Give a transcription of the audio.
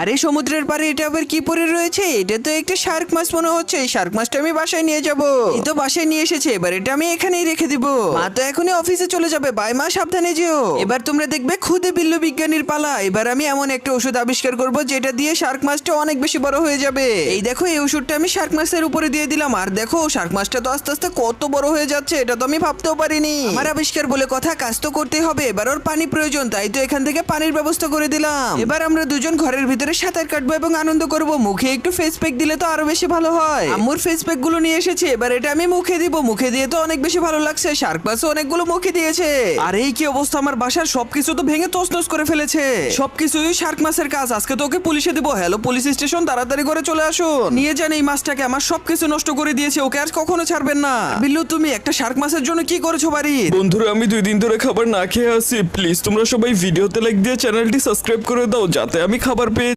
আরে সমুদ্রের পাড়ে এটা আবার কি পরে রয়েছে? এটা তো একটা শার্ক মাছ মনে হচ্ছে। এই শার্ক মাছটা আমি বাসায় নিয়ে যাব। এই তো বাসায় নিয়ে এসেছে, এবার এটা আমি এখানেই রেখে দিব। মা তো এখনই অফিসে চলে যাবে, বাই মা, সাবধানে যেও। এবার তোমরা দেখবে খুদে বিল্লু বিজ্ঞানীর পালা। এবার আমি এমন একটা ওষুধ আবিষ্কার করব যেটা দিয়ে শার্ক মাছটা অনেক বেশি বড় হয়ে যাবে। এই দেখো, এই ওষুধটা আমি শার্ক মাছের উপরে দিয়ে দিলাম, আর দেখো শার্ক মাছটা তো আস্তে আস্তে কত বড় হয়ে যাচ্ছে। এটা তো আমি ভাবতেও পারিনি। আমার আবিষ্কার বলে কথা, কাজ তো করতেই হবে। এবার ওর পানি প্রয়োজন, তাই তো এখান থেকে পানির ব্যবস্থা করে দিলাম। এবার আমরা দুজন ঘরের ভিতরে সাঁতার কাটবো এবং আনন্দ করব। মুখে একটু ফেস প্যাক দিলে তো আরো বেশি ভালো হয়। আম্মুর ফেস প্যাক গুলো নিয়ে এসেছে, এবার এটা আমি মুখে দিব। মুখে দিয়ে তো অনেক বেশি ভালো লাগছে। শার্ক মাছও অনেকগুলো মুখে দিয়েছে। আর এই কি অবস্থা, আমার বাসার সবকিছু তো ভেঙে তছনছ করে ফেলেছে। সবকিছুই শার্ক মাছের কাজ। আজকে তো ওকে পুলিশে দিব। হ্যালো পুলিশ স্টেশন, তাড়াতাড়ি করে চলে আসুন। নিয়ে যান এই মাছটাকে, আমার সবকিছু নষ্ট করে দিয়েছে। ওকে আজ কখনো ছাড়বেন না। বিল্লু, তুমি একটা শার্ক মাছের জন্য কি করেছো বাড়ির? বন্ধুরা, আমি 2 দিন ধরে খাবার না খেয়ে আছি। প্লিজ তোমরা সবাই ভিডিওতে লাইক দিয়ে চ্যানেলটি সাবস্ক্রাইব করে দাও, যাতে আমি খাবার পেয়ে